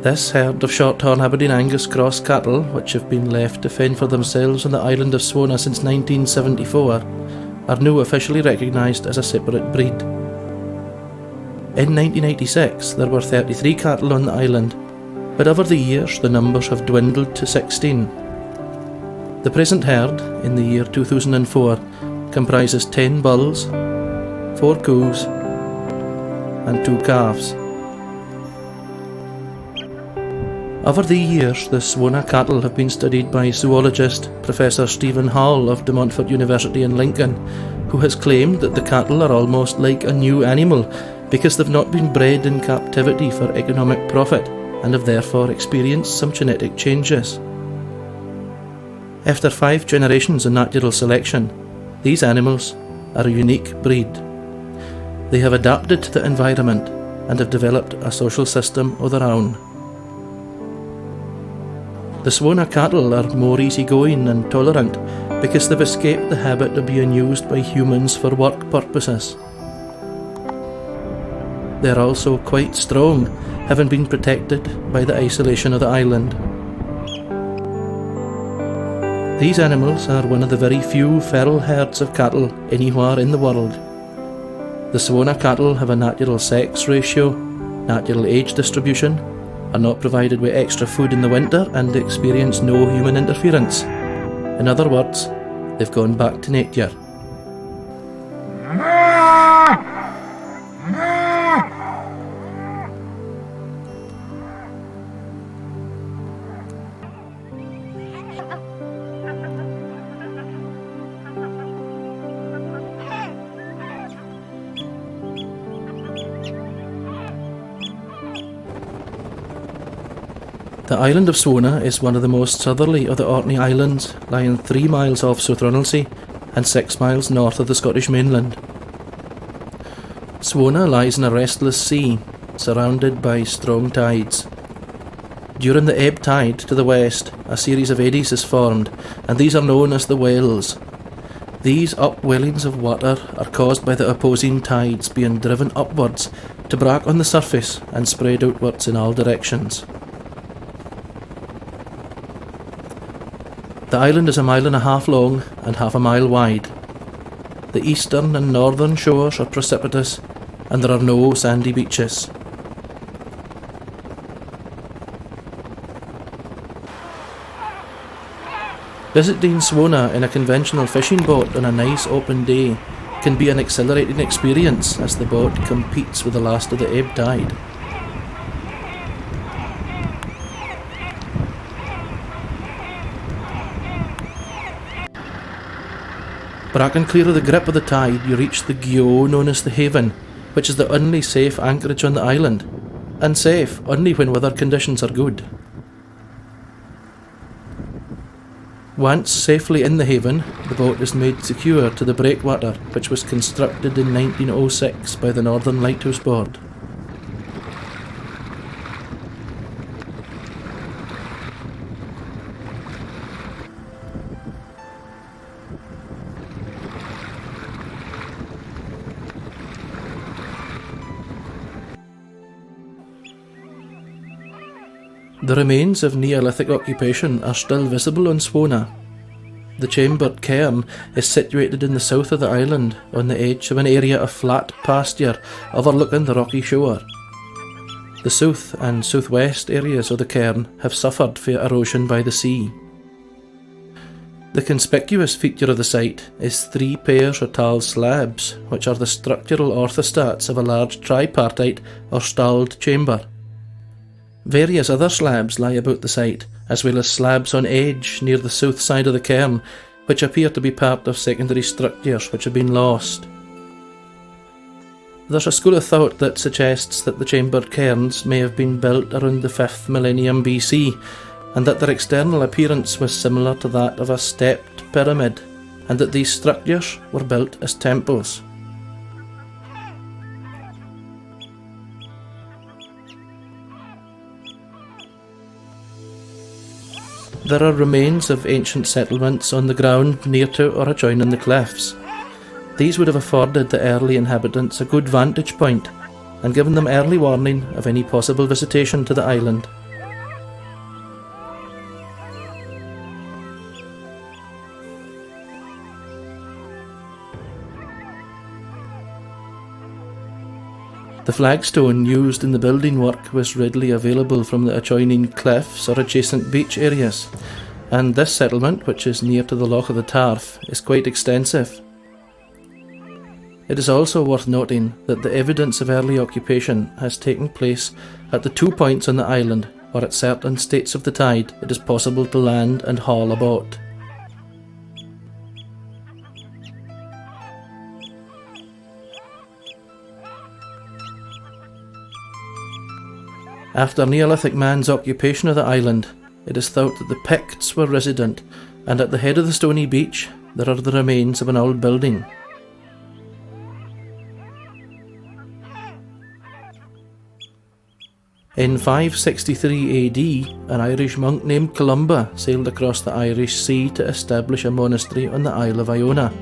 This herd of short-horn Aberdeen Angus cross cattle, which have been left to fend for themselves on the island of Swona since 1974, are now officially recognised as a separate breed. In 1986 there were 33 cattle on the island, but over the years the numbers have dwindled to 16. The present herd, in the year 2004, comprises 10 bulls, 4 cows and 2 calves. Over the years, the Swona cattle have been studied by zoologist Professor Stephen Hall of De Montfort University in Lincoln, who has claimed that the cattle are almost like a new animal because they've not been bred in captivity for economic profit and have therefore experienced some genetic changes. After 5 generations of natural selection, these animals are a unique breed. They have adapted to the environment and have developed a social system of their own. The Swona cattle are more easygoing and tolerant because they've escaped the habit of being used by humans for work purposes. They are also quite strong, having been protected by the isolation of the island. These animals are one of the very few feral herds of cattle anywhere in the world. The Swona cattle have a natural sex ratio, natural age distribution, are not provided with extra food in the winter and experience no human interference. In other words, they've gone back to nature. The island of Sona is one of the most southerly of the Orkney Islands, lying 3 miles off South Rowlands and 6 miles north of the Scottish mainland. Swona lies in a restless sea, surrounded by strong tides. During the ebb tide to the west, a series of eddies is formed, and these are known as the wells. These upwellings of water are caused by the opposing tides being driven upwards to break on the surface and spread outwards in all directions. The island is 1.5 miles long and half a mile wide. The eastern and northern shores are precipitous and there are no sandy beaches. Visiting Swona in a conventional fishing boat on a nice open day can be an exhilarating experience as the boat competes with the last of the ebb tide. Breaking clear of the grip of the tide, you reach the gyo known as the Haven, which is the only safe anchorage on the island, and safe only when weather conditions are good. Once safely in the haven, the boat is made secure to the breakwater, which was constructed in 1906 by the Northern Lighthouse Board. The remains of Neolithic occupation are still visible on Swona. The chambered cairn is situated in the south of the island, on the edge of an area of flat pasture overlooking the rocky shore. The south and southwest areas of the cairn have suffered from erosion by the sea. The conspicuous feature of the site is 3 pairs of tall slabs, which are the structural orthostats of a large tripartite or stalled chamber. Various other slabs lie about the site, as well as slabs on edge near the south side of the cairn, which appear to be part of secondary structures which have been lost. There's a school of thought that suggests that the chambered cairns may have been built around the 5th millennium BC, and that their external appearance was similar to that of a stepped pyramid, and that these structures were built as temples. There are remains of ancient settlements on the ground near to or adjoining the cliffs. These would have afforded the early inhabitants a good vantage point and given them early warning of any possible visitation to the island. The flagstone used in the building work was readily available from the adjoining cliffs or adjacent beach areas, and this settlement, which is near to the Loch of the Tarf, is quite extensive. It is also worth noting that the evidence of early occupation has taken place at the 2 points on the island where at certain states of the tide it is possible to land and haul a boat. After Neolithic man's occupation of the island, it is thought that the Picts were resident, and at the head of the stony beach there are the remains of an old building. In 563 AD, an Irish monk named Columba sailed across the Irish Sea to establish a monastery on the Isle of Iona.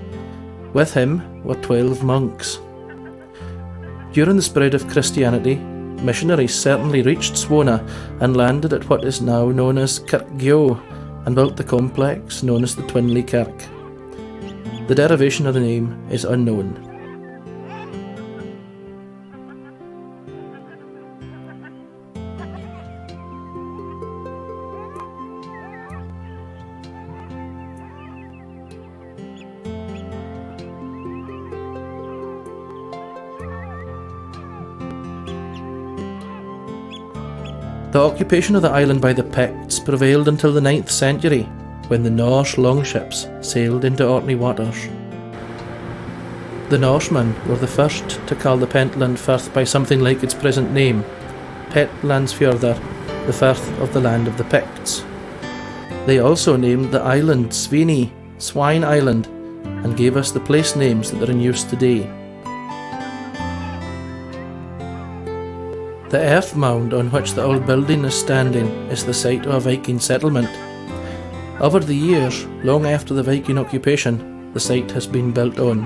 With him were 12 monks. During the spread of Christianity, missionaries certainly reached Swona and landed at what is now known as Kirkgyo and built the complex known as the Twinley Kirk. The derivation of the name is unknown. The occupation of the island by the Picts prevailed until the 9th century, when the Norse longships sailed into Orkney waters. The Norsemen were the first to call the Pentland Firth by something like its present name, Petlandsfjordr, the Firth of the land of the Picts. They also named the island Svini, Swine Island, and gave us the place names that are in use today. The earth mound on which the old building is standing is the site of a Viking settlement. Over the years, long after the Viking occupation, the site has been built on.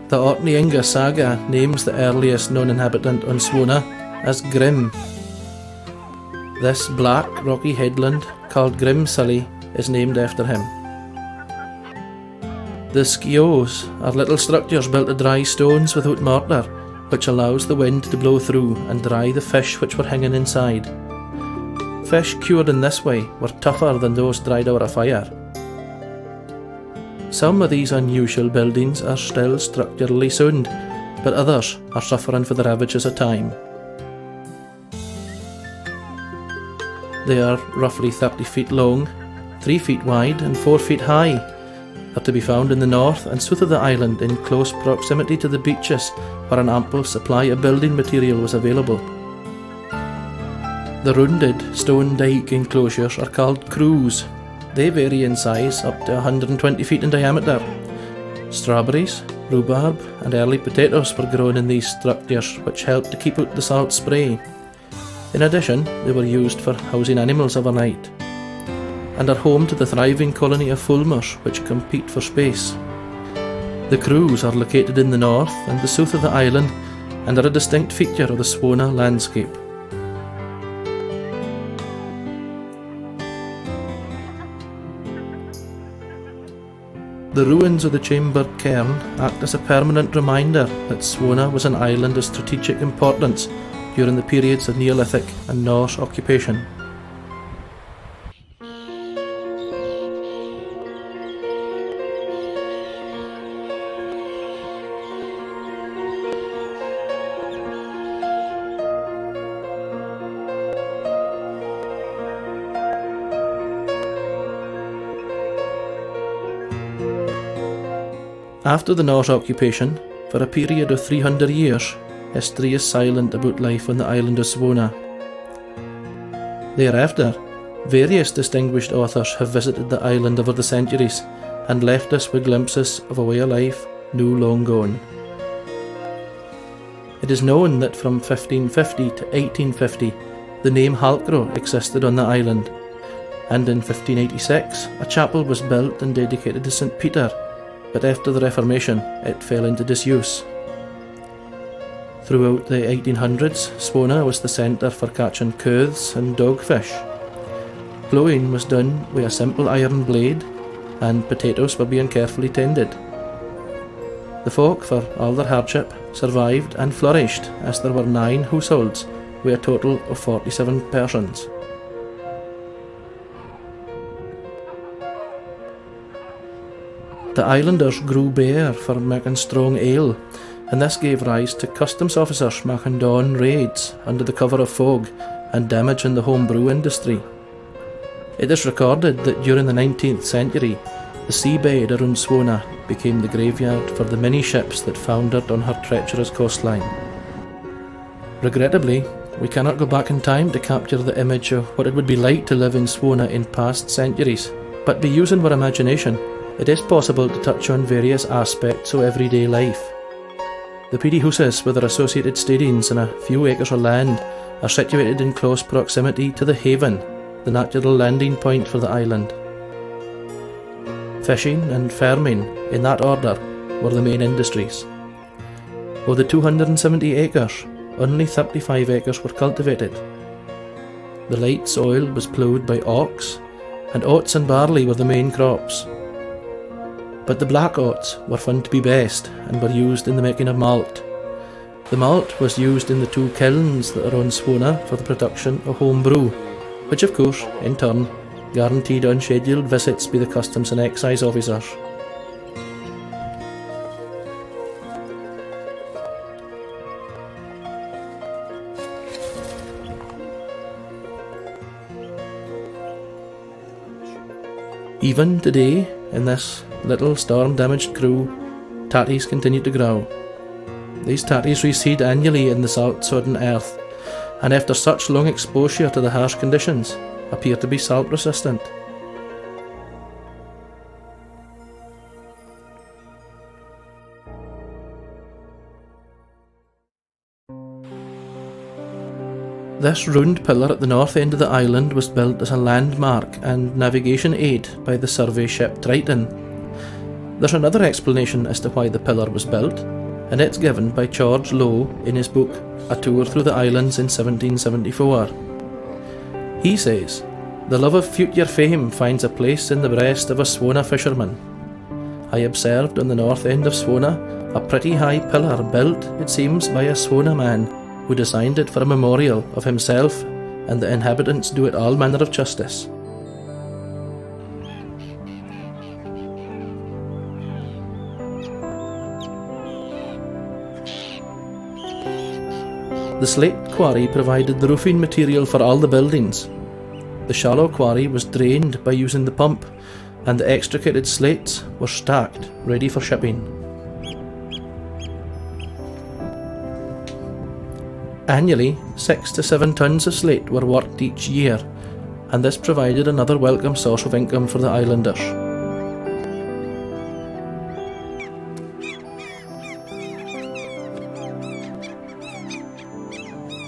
The Orkney Inga saga names the earliest known inhabitant on Swona as Grim. This black rocky headland, called Grimsully, is named after him. The skios are little structures built of dry stones without mortar, which allows the wind to blow through and dry the fish which were hanging inside. Fish cured in this way were tougher than those dried over a fire. Some of these unusual buildings are still structurally sound, but others are suffering for the ravages of time. They are roughly 30 feet long, 3 feet wide and 4 feet high, are to be found in the north and south of the island in close proximity to the beaches where an ample supply of building material was available. The rounded stone dyke enclosures are called crews. They vary in size up to 120 feet in diameter. Strawberries, rhubarb and early potatoes were grown in these structures, which helped to keep out the salt spray. In addition, they were used for housing animals overnight, and are home to the thriving colony of fulmars which compete for space. The crews are located in the north and the south of the island and are a distinct feature of the Swona landscape. The ruins of the chambered cairn act as a permanent reminder that Swona was an island of strategic importance during the periods of Neolithic and Norse occupation. After the Norse occupation, for a period of 300 years, history is silent about life on the island of Swona. Thereafter, various distinguished authors have visited the island over the centuries and left us with glimpses of a way of life now long gone. It is known that from 1550 to 1850, the name Halkro existed on the island, and in 1586 a chapel was built and dedicated to St. Peter, but after the Reformation it fell into disuse. Throughout the 1800s, Swona was the centre for catching couths and dogfish. Ploughing was done with a simple iron blade, and potatoes were being carefully tended. The folk, for all their hardship, survived and flourished as there were 9 households with a total of 47 persons. The islanders grew beer for making strong ale, and this gave rise to customs officers making dawn raids under the cover of fog and damaging the home brew industry. It is recorded that during the 19th century, the seabed around Swona became the graveyard for the many ships that foundered on her treacherous coastline. Regrettably, we cannot go back in time to capture the image of what it would be like to live in Swona in past centuries, but by using our imagination, it is possible to touch on various aspects of everyday life. The peedy houses with their associated stadiums and a few acres of land are situated in close proximity to the haven, the natural landing point for the island. Fishing and farming, in that order, were the main industries. Of the 270 acres, only 35 acres were cultivated. The light soil was ploughed by ox, and oats and barley were the main crops. But the black oats were found to be best and were used in the making of malt. The malt was used in the 2 kilns that are on Swona for the production of home brew, which of course, in turn, guaranteed unscheduled visits by the customs and excise officers. Even today, in this little storm-damaged crew, tatties continue to grow. These tatties reseed annually in the salt-sodden earth, and after such long exposure to the harsh conditions, appear to be salt-resistant. This round pillar at the north end of the island was built as a landmark and navigation aid by the survey ship Triton. There's another explanation as to why the pillar was built, and it's given by George Lowe in his book A Tour Through the Islands in 1774. He says, "The love of future fame finds a place in the breast of a Swona fisherman. I observed on the north end of Swona a pretty high pillar built, it seems, by a Swona man, who designed it for a memorial of himself, and the inhabitants do it all manner of justice." The slate quarry provided the roofing material for all the buildings. The shallow quarry was drained by using the pump, and the extricated slates were stacked, ready for shipping. Annually, 6 to 7 tons of slate were worked each year, and this provided another welcome source of income for the islanders.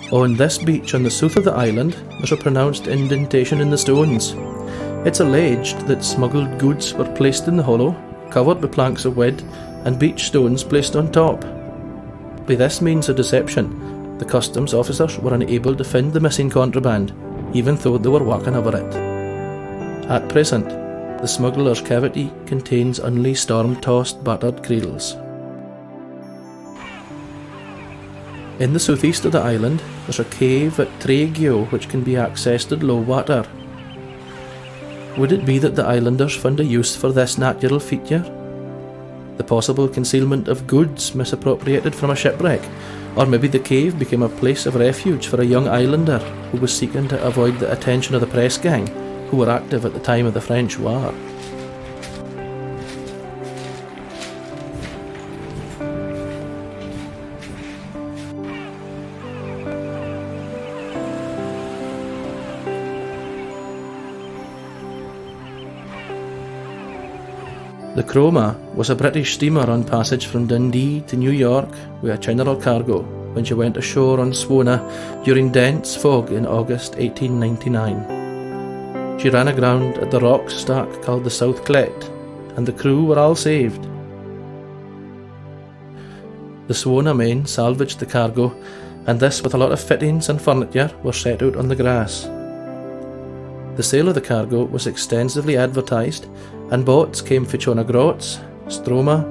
On this beach on the south of the island, there's a pronounced indentation in the stones. It's alleged that smuggled goods were placed in the hollow, covered with planks of wood, and beach stones placed on top. By this means of deception, the customs officers were unable to find the missing contraband, even though they were working over it. At present, the smuggler's cavity contains only storm-tossed battered cradles. In the southeast of the island, there's a cave at Tregio which can be accessed at low water. Would it be that the islanders found a use for this natural feature? The possible concealment of goods misappropriated from a shipwreck, or maybe the cave became a place of refuge for a young islander who was seeking to avoid the attention of the press gang, who were active at the time of the French War. The Chroma was a British steamer on passage from Dundee to New York with a general cargo when she went ashore on Swona during dense fog in August 1899. She ran aground at the rock stack called the South Clet, and the crew were all saved. The Swona men salvaged the cargo, and this with a lot of fittings and furniture were set out on the grass. The sale of the cargo was extensively advertised, and boats came for Chona Grots, Stroma,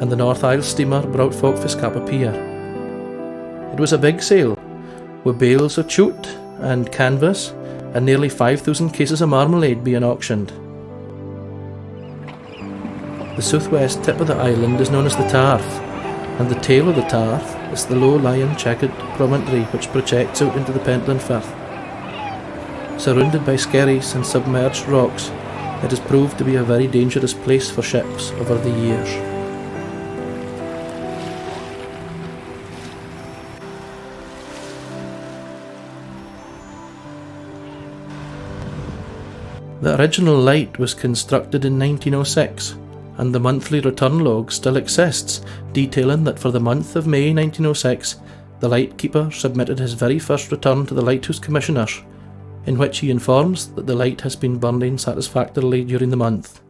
and the North Isle steamer brought folk for Scapa Pier. It was a big sail, with bales of jute and canvas and nearly 5,000 cases of marmalade being auctioned. The southwest tip of the island is known as the Tarf, and the tail of the Tarf is the low-lying checkered promontory which projects out into the Pentland Firth. Surrounded by skerries and submerged rocks, it has proved to be a very dangerous place for ships over the years. The original light was constructed in 1906, and the monthly return log still exists, detailing that for the month of May 1906, the lightkeeper submitted his very first return to the Lighthouse Commissioners, in which he informs that the light has been burning satisfactorily during the month.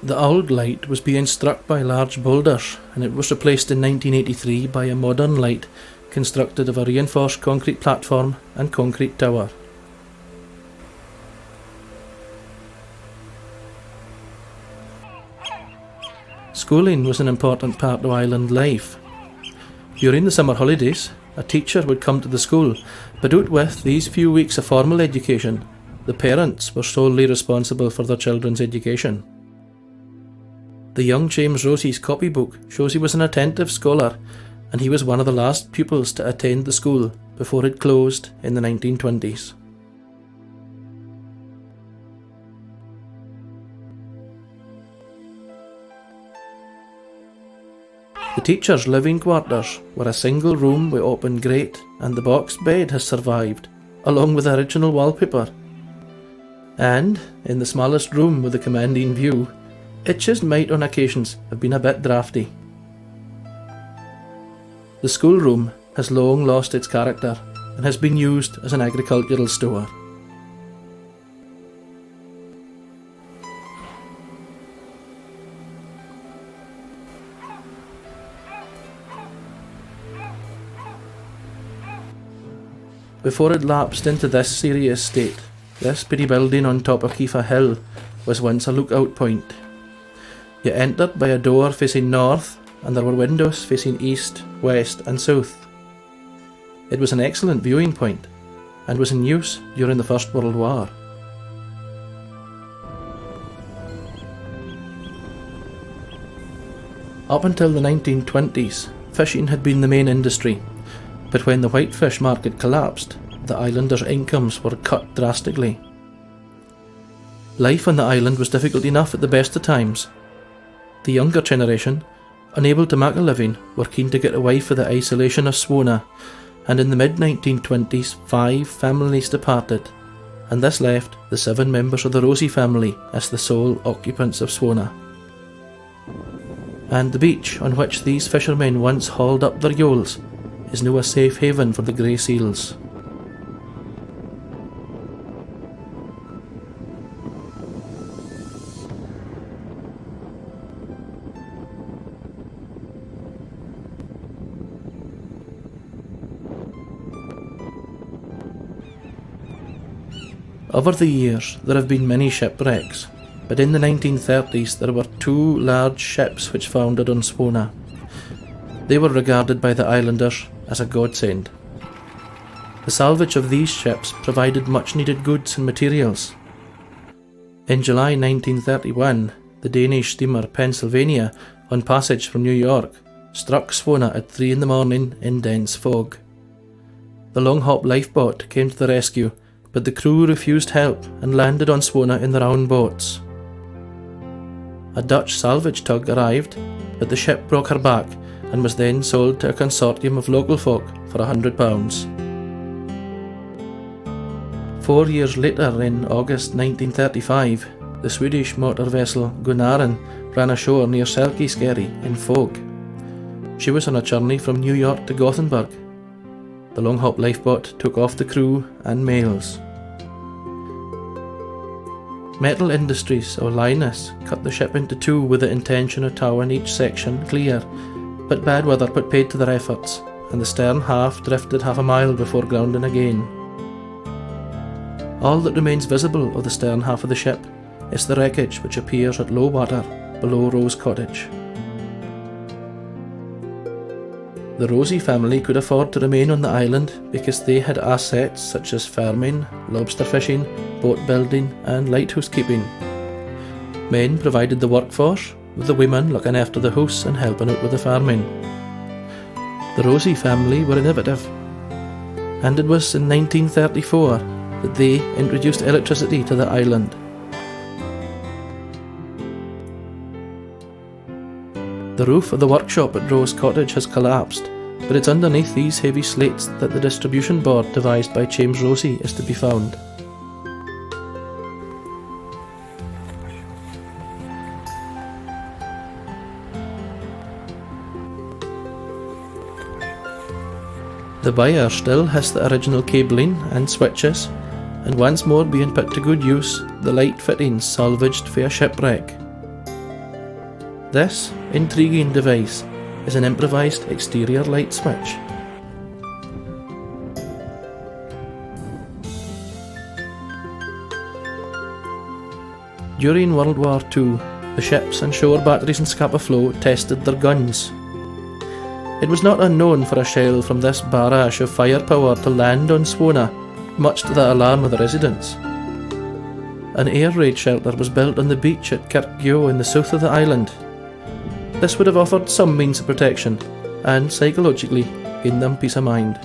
The old light was being struck by large boulders, and it was replaced in 1983 by a modern light constructed of a reinforced concrete platform and concrete tower. Schooling was an important part of island life. During the summer holidays, a teacher would come to the school, but out with these few weeks of formal education, the parents were solely responsible for their children's education. The young James Rosie's copybook shows he was an attentive scholar, and he was one of the last pupils to attend the school before it closed in the 1920s. The teacher's living quarters were a single room with open grate, and the box bed has survived, along with the original wallpaper. And, in the smallest room with a commanding view, it just might on occasions have been a bit drafty. The schoolroom has long lost its character and has been used as an agricultural store. Before it lapsed into this serious state, this pretty building on top of Kiefer Hill was once a lookout point. You entered by a door facing north, and there were windows facing east, west and south. It was an excellent viewing point, and was in use during the First World War. Up until the 1920s, fishing had been the main industry, but when the whitefish market collapsed, the islanders' incomes were cut drastically. Life on the island was difficult enough at the best of times. The younger generation, unable to make a living, were keen to get away from the isolation of Swona, and in the mid-1920s 5 families departed, and this left the 7 members of the Rosie family as the sole occupants of Swona. And the beach on which these fishermen once hauled up their yawls is now a safe haven for the grey seals. Over the years there have been many shipwrecks, but in the 1930s there were 2 large ships which foundered on Swona. They were regarded by the islanders as a godsend. The salvage of these ships provided much needed goods and materials. In July 1931, the Danish steamer Pennsylvania, on passage from New York, struck Swona at 3 in the morning in dense fog. The Long Hop lifeboat came to the rescue, but the crew refused help and landed on Swona in their own boats. A Dutch salvage tug arrived, but the ship broke her back and was then sold to a consortium of local folk for £100. 4 years later, in August 1935, the Swedish motor vessel Gunnaren ran ashore near Selkiskerry in fog. She was on a journey from New York to Gothenburg. The Long Hop lifeboat took off the crew and mails. Metal Industries of Linus cut the ship into 2 with the intention of towing each section clear, but bad weather put paid to their efforts, and the stern half drifted half a mile before grounding again. All that remains visible of the stern half of the ship is the wreckage which appears at low water below Rose Cottage. The Rosie family could afford to remain on the island because they had assets such as farming, lobster fishing, boat building and lighthouse keeping. Men provided the workforce, with the women looking after the house and helping out with the farming. The Rosie family were innovative, and it was in 1934 that they introduced electricity to the island. The roof of the workshop at Rose Cottage has collapsed, but it's underneath these heavy slates that the distribution board devised by James Rosie is to be found. The buyer still has the original cabling and switches, and once more being put to good use, the light fittings salvaged for a shipwreck. This intriguing device is an improvised exterior light switch. During World War II, the ships and shore batteries in Scapa Flow tested their guns. It was not unknown for a shell from this barrage of firepower to land on Swona, much to the alarm of the residents. An air raid shelter was built on the beach at Kirkgyo in the south of the island. This would have offered some means of protection, and psychologically gained them peace of mind.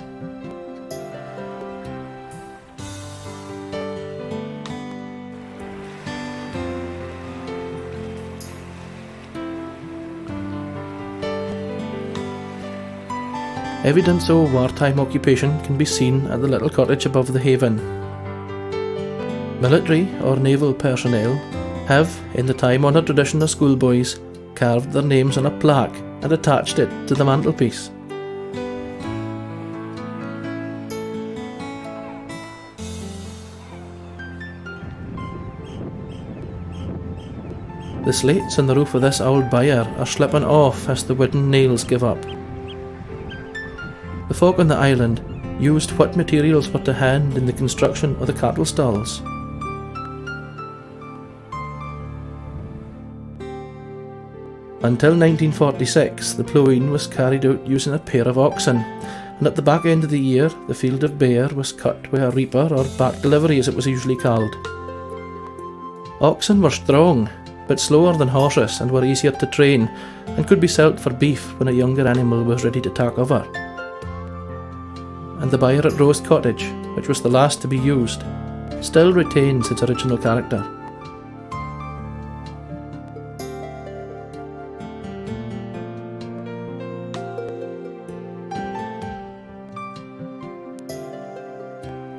Evidence of wartime occupation can be seen at the little cottage above the haven. Military or naval personnel have, in the time-honoured tradition of schoolboys, carved their names on a plaque and attached it to the mantelpiece. The slates on the roof of this old byre are slipping off as the wooden nails give up. The folk on the island used what materials were to hand in the construction of the cattle stalls. Until 1946, the ploughing was carried out using a pair of oxen, and at the back end of the year, the field of bare was cut with a reaper or back delivery as it was usually called. Oxen were strong, but slower than horses and were easier to train, and could be sold for beef when a younger animal was ready to take over. And the byre at Rose Cottage, which was the last to be used, still retains its original character.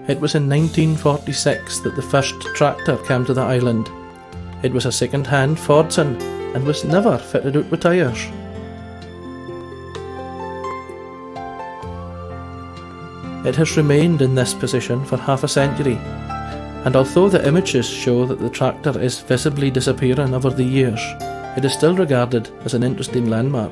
It was in 1946 that the first tractor came to the island. It was a second-hand Fordson and was never fitted out with tyres. It has remained in this position for half a century, and although the images show that the tractor is visibly disappearing over the years, it is still regarded as an interesting landmark.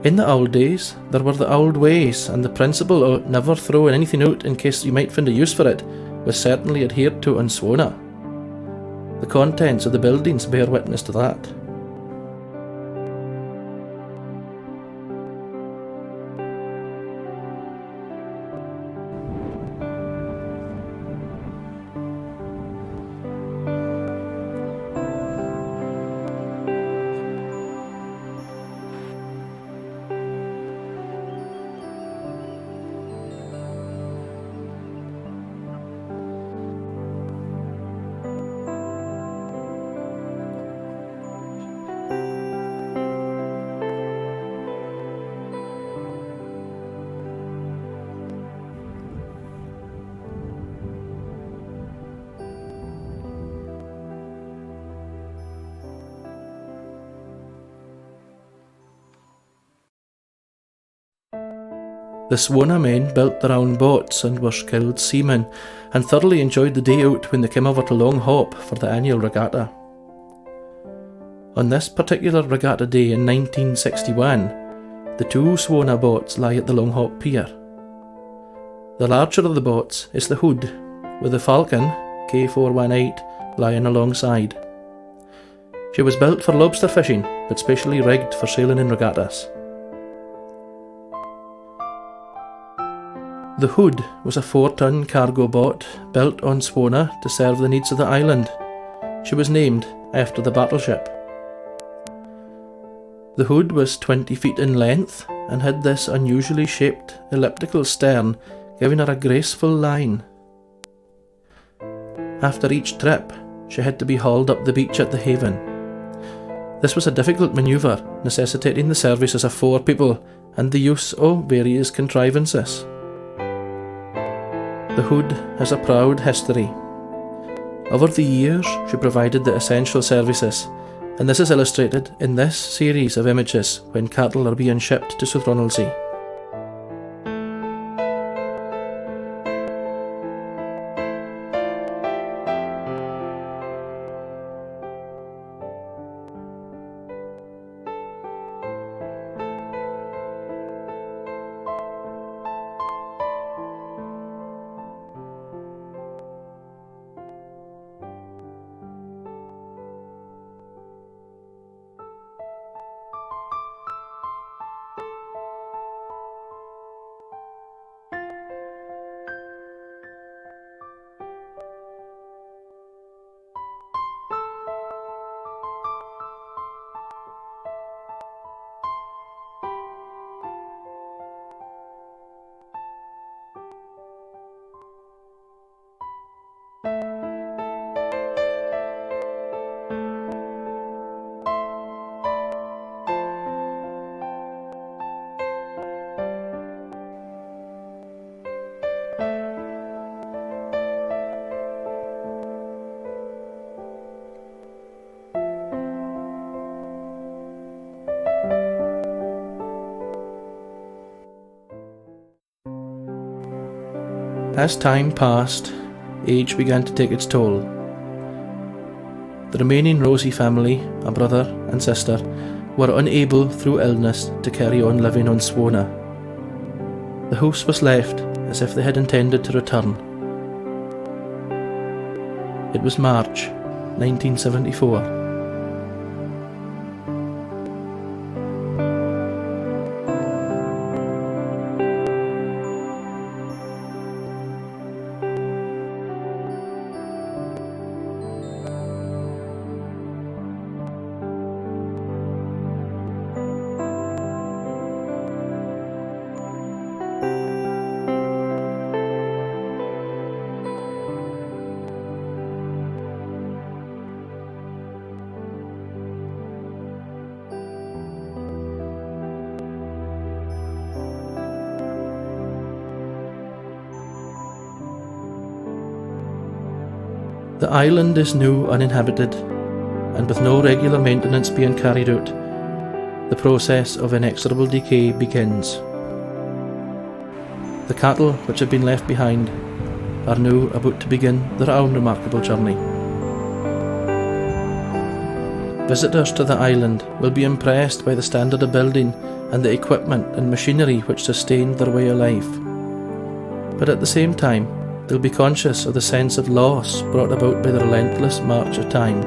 In the old days, there were the old ways, and the principle of never throwing anything out in case you might find a use for it was certainly adhered to in Swona. The contents of the buildings bear witness to that. The Swona men built their own boats and were skilled seamen, and thoroughly enjoyed the day out when they came over to Long Hop for the annual regatta. On this particular regatta day in 1961, the two Swona boats lie at the Long Hop pier. The larger of the boats is the Hood, with the Falcon K418 lying alongside. She was built for lobster fishing, but specially rigged for sailing in regattas. The Hood was a 4-ton cargo boat built on Swona to serve the needs of the island. She was named after the battleship. The Hood was 20 feet in length and had this unusually shaped elliptical stern, giving her a graceful line. After each trip, she had to be hauled up the beach at the haven. This was a difficult manoeuvre, necessitating the services of 4 people and the use of various contrivances. The Hood has a proud history. Over the years, she provided the essential services, and this is illustrated in this series of images when cattle are being shipped to Rowlands. As time passed, age began to take its toll. The remaining Rosie family, a brother and sister, were unable through illness to carry on living on Swona. The house was left as if they had intended to return. It was March 1974. The island is now uninhabited, and with no regular maintenance being carried out, the process of inexorable decay begins. The cattle which have been left behind are now about to begin their own remarkable journey. Visitors to the island will be impressed by the standard of building and the equipment and machinery which sustained their way of life. But at the same time, they'll be conscious of the sense of loss brought about by the relentless march of time.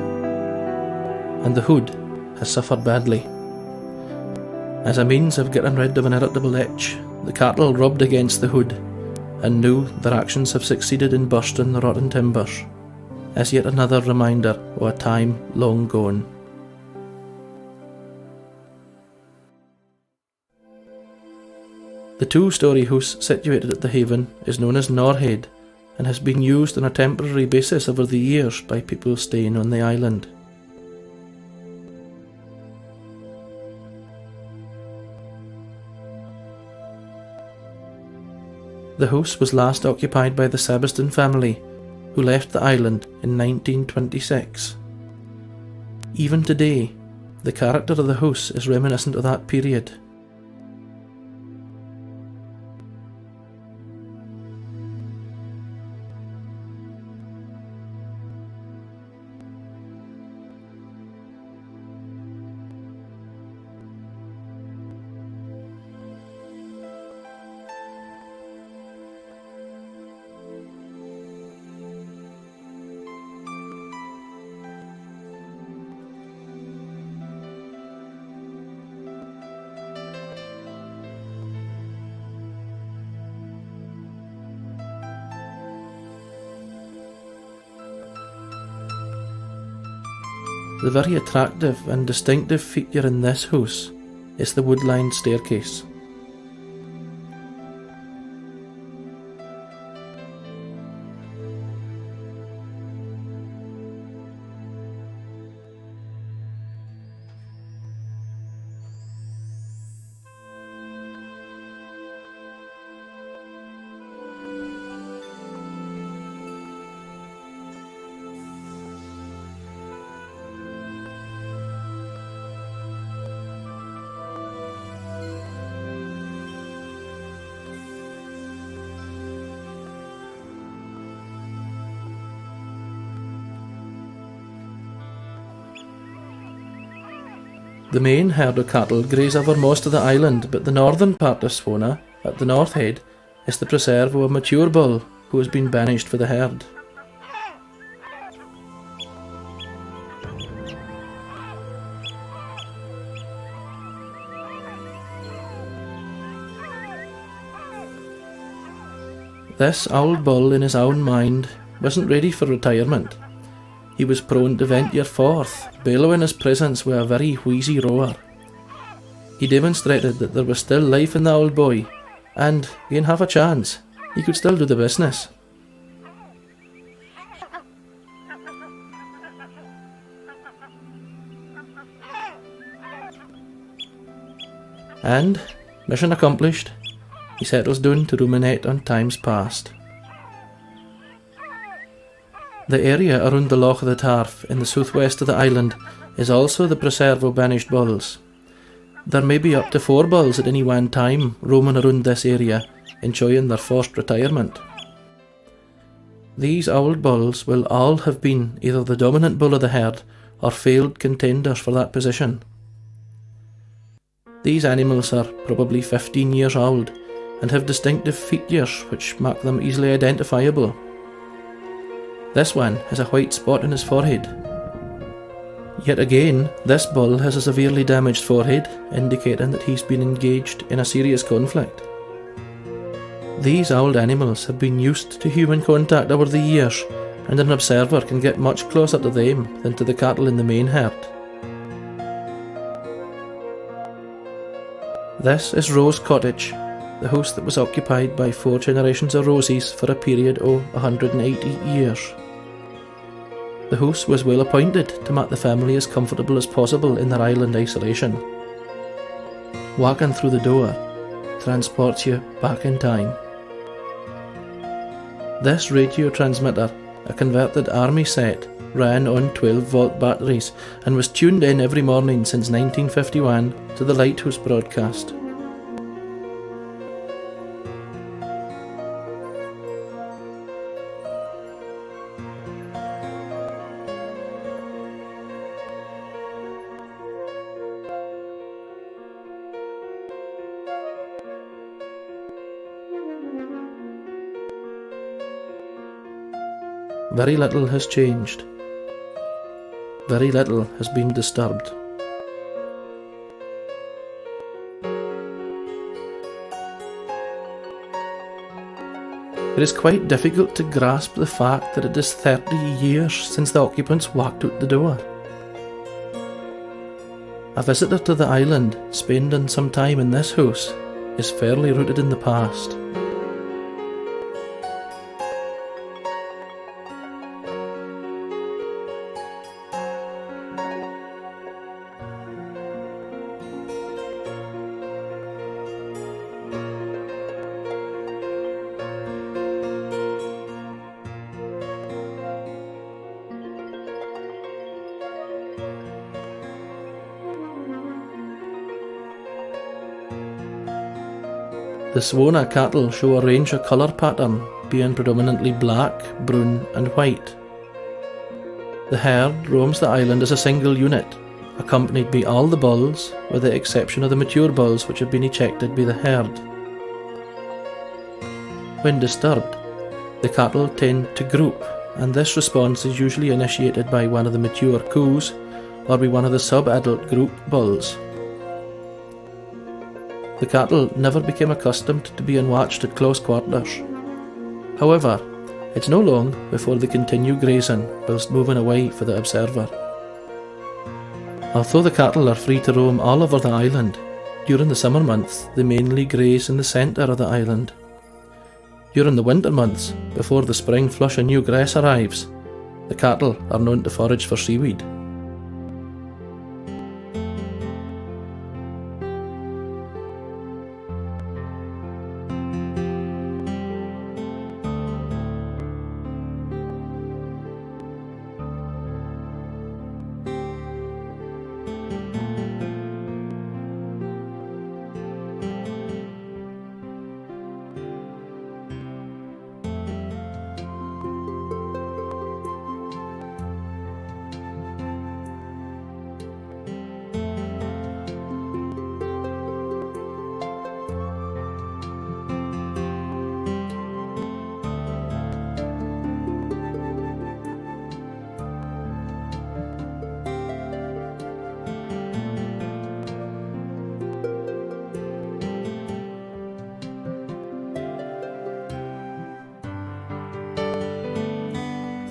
And the Hood has suffered badly. As a means of getting rid of an irritable itch, the cattle rubbed against the Hood, and knew their actions have succeeded in bursting the rotten timbers, as yet another reminder of a time long gone. The 2-storey house situated at the haven is known as Norhead, and has been used on a temporary basis over the years by people staying on the island. The house was last occupied by the Sabiston family, who left the island in 1926. Even today, the character of the house is reminiscent of that period. The very attractive and distinctive feature in this house is the wood-lined staircase. The main herd of cattle graze over most of the island, but the northern part of Swona, at the north head, is the preserve of a mature bull who has been banished for the herd. This old bull, in his own mind, wasn't ready for retirement. He was prone to venture forth, bellowing his presence with a very wheezy roar. He demonstrated that there was still life in the old boy, and, given half a chance, he could still do the business. And, mission accomplished, he settles down to ruminate on times past. The area around the Loch of the Tarf in the southwest of the island is also the preserve of banished bulls. There may be up to 4 bulls at any one time roaming around this area, enjoying their forced retirement. These old bulls will all have been either the dominant bull of the herd or failed contenders for that position. These animals are probably 15 years old and have distinctive features which make them easily identifiable. This one has a white spot on his forehead. Yet again, this bull has a severely damaged forehead, indicating that he's been engaged in a serious conflict. These old animals have been used to human contact over the years, and an observer can get much closer to them than to the cattle in the main herd. This is Rose Cottage, the house that was occupied by 4 generations of Roses for a period of 180 years. The house was well appointed to make the family as comfortable as possible in their island isolation. Walking through the door transports you back in time. This radio transmitter, a converted army set, ran on 12-volt batteries and was tuned in every morning since 1951 to the Lighthouse broadcast. Very little has changed. Very little has been disturbed. It is quite difficult to grasp the fact that it is 30 years since the occupants walked out the door. A visitor to the island spending some time in this house is fairly rooted in the past. The Swona cattle show a range of colour pattern, being predominantly black, brown and white. The herd roams the island as a single unit, accompanied by all the bulls, with the exception of the mature bulls which have been ejected by the herd. When disturbed, the cattle tend to group, and this response is usually initiated by one of the mature coos or by one of the sub-adult group bulls. The cattle never became accustomed to being watched at close quarters. However, it's no long before they continue grazing whilst moving away for the observer. Although the cattle are free to roam all over the island, during the summer months they mainly graze in the centre of the island. During the winter months, before the spring flush of new grass arrives, the cattle are known to forage for seaweed.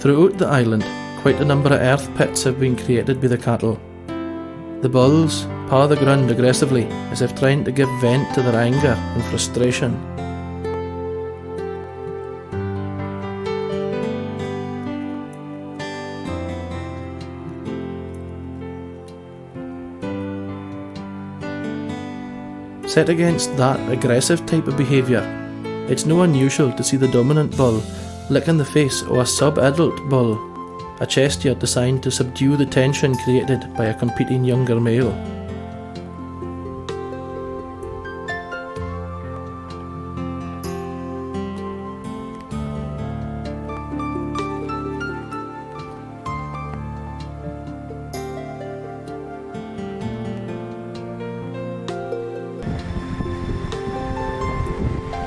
Throughout the island, quite a number of earth pits have been created by the cattle. The bulls paw the ground aggressively as if trying to give vent to their anger and frustration. Set against that aggressive type of behaviour, it's no unusual to see the dominant bull licking the face of a sub-adult bull, a gesture designed to subdue the tension created by a competing younger male.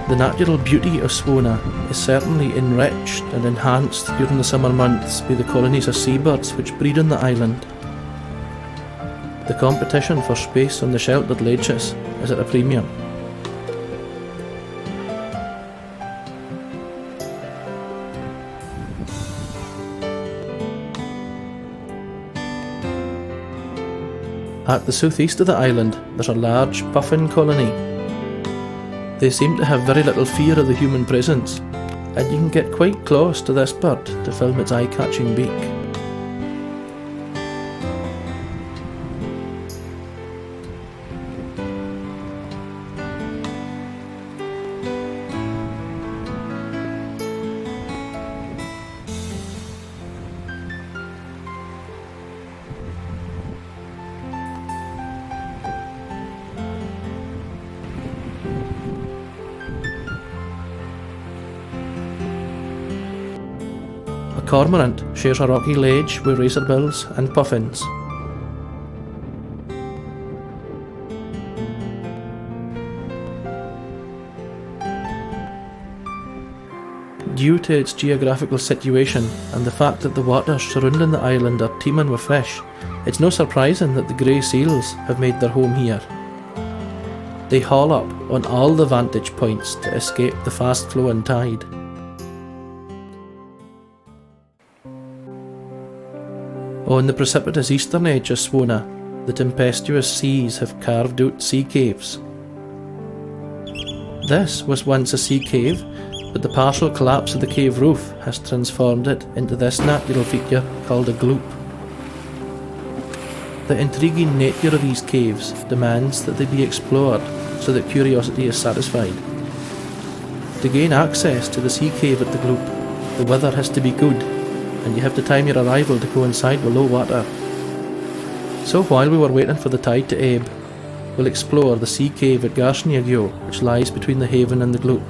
The natural beauty of Swona is certainly enriched and enhanced during the summer months by the colonies of seabirds which breed on the island. The competition for space on the sheltered ledges is at a premium. At the southeast of the island, there's a large puffin colony. They seem to have very little fear of the human presence, and you can get quite close to this bird to film its eye-catching beak. A cormorant shares a rocky ledge with razorbills and puffins. Due to its geographical situation and the fact that the waters surrounding the island are teeming with fish, it's no surprising that the grey seals have made their home here. They haul up on all the vantage points to escape the fast-flowing tide. On the precipitous eastern edge of Swona, the tempestuous seas have carved out sea caves. This was once a sea cave, but the partial collapse of the cave roof has transformed it into this natural feature called a gloop. The intriguing nature of these caves demands that they be explored so that curiosity is satisfied. To gain access to the sea cave at the gloop, the weather has to be good, and you have to time your arrival to coincide with low water. So while we were waiting for the tide to ebb, we'll explore the sea cave at Garson, which lies between the haven and the gloop.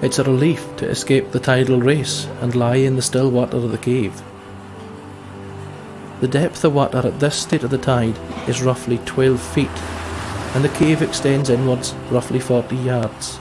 It's a relief to escape the tidal race and lie in the still water of the cave. The depth of water at this state of the tide is roughly 12 feet, and the cave extends inwards roughly 40 yards.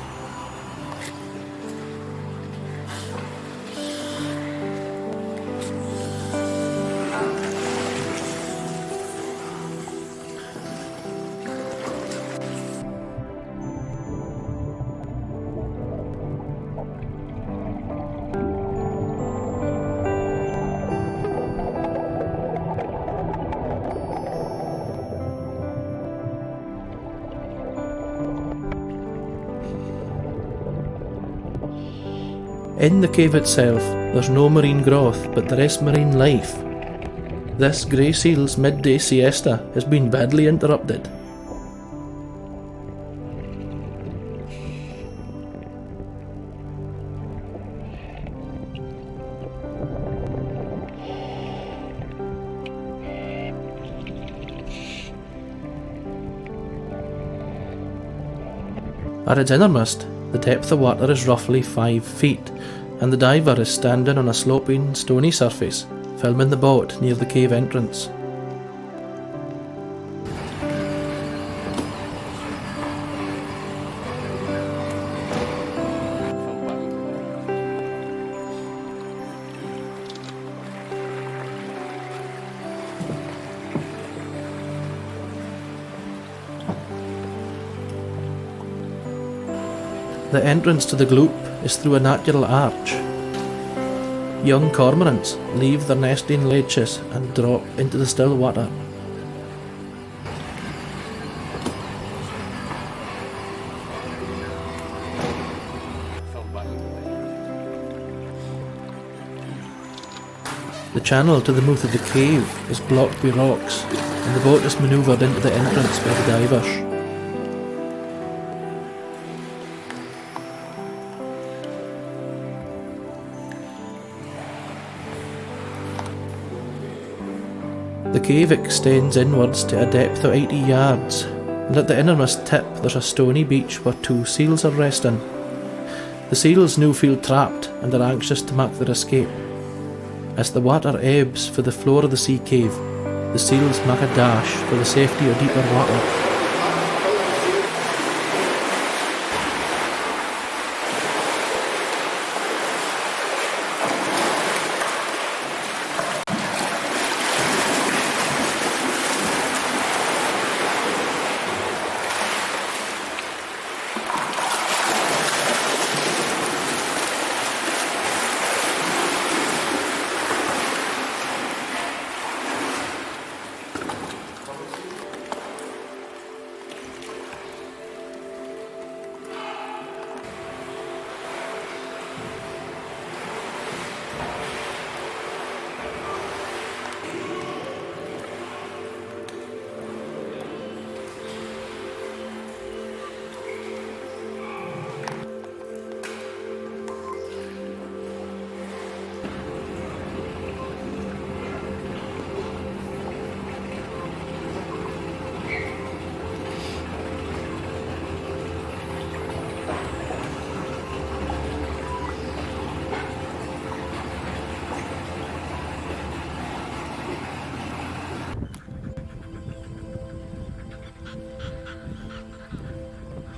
In the cave itself, there's no marine growth, but there is marine life. This grey seal's midday siesta has been badly interrupted. At its innermost, the depth of water is roughly 5 feet, and the diver is standing on a sloping, stony surface, filming the boat near the cave entrance. The entrance to the gloop is through a natural arch. Young cormorants leave their nesting ledges and drop into the still water. The channel to the mouth of the cave is blocked by rocks, and the boat is manoeuvred into the entrance by the divers. The cave extends inwards to a depth of 80 yards, and at the innermost tip there's a stony beach where 2 seals are resting. The seals now feel trapped and are anxious to make their escape. As the water ebbs for the floor of the sea cave, the seals make a dash for the safety of deeper water.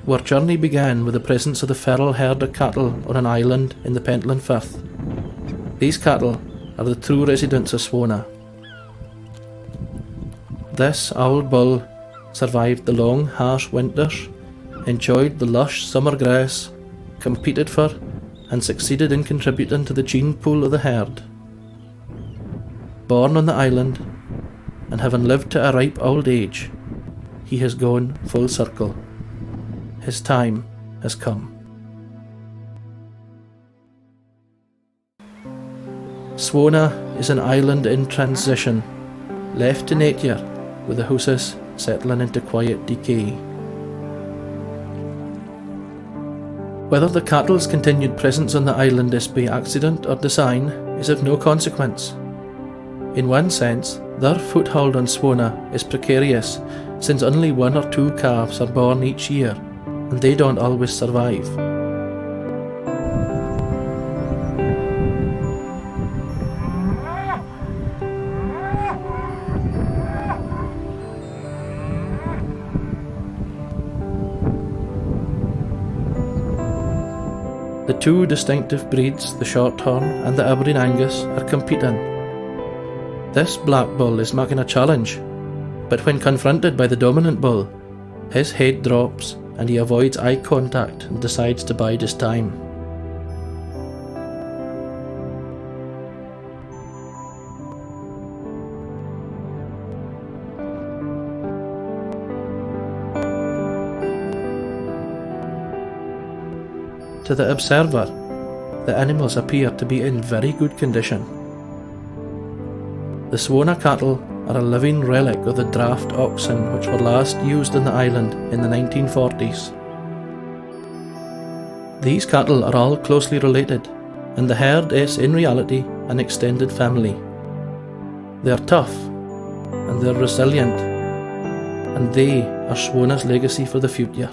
Our journey began with the presence of the feral herd of cattle on an island in the Pentland Firth. These cattle are the true residents of Swona. This old bull survived the long, harsh winters, enjoyed the lush summer grass, competed for and succeeded in contributing to the gene pool of the herd. Born on the island, and having lived to a ripe old age, he has gone full circle. His time has come. Swona is an island in transition, left to nature, with the houses settling into quiet decay. Whether the cattle's continued presence on the island is by accident or design is of no consequence. In one sense, their foothold on Swona is precarious, since only 1 or 2 calves are born each year, and they don't always survive. The 2 distinctive breeds, the Shorthorn and the Aberdeen Angus, are competing. This black bull is making a challenge, but when confronted by the dominant bull, his head drops and he avoids eye contact and decides to bide his time. To the observer, the animals appear to be in very good condition. The Swona cattle are a living relic of the draft oxen which were last used on the island in the 1940s. These cattle are all closely related, and the herd is in reality an extended family. They are tough, and they're resilient, and they are Swona's legacy for the future.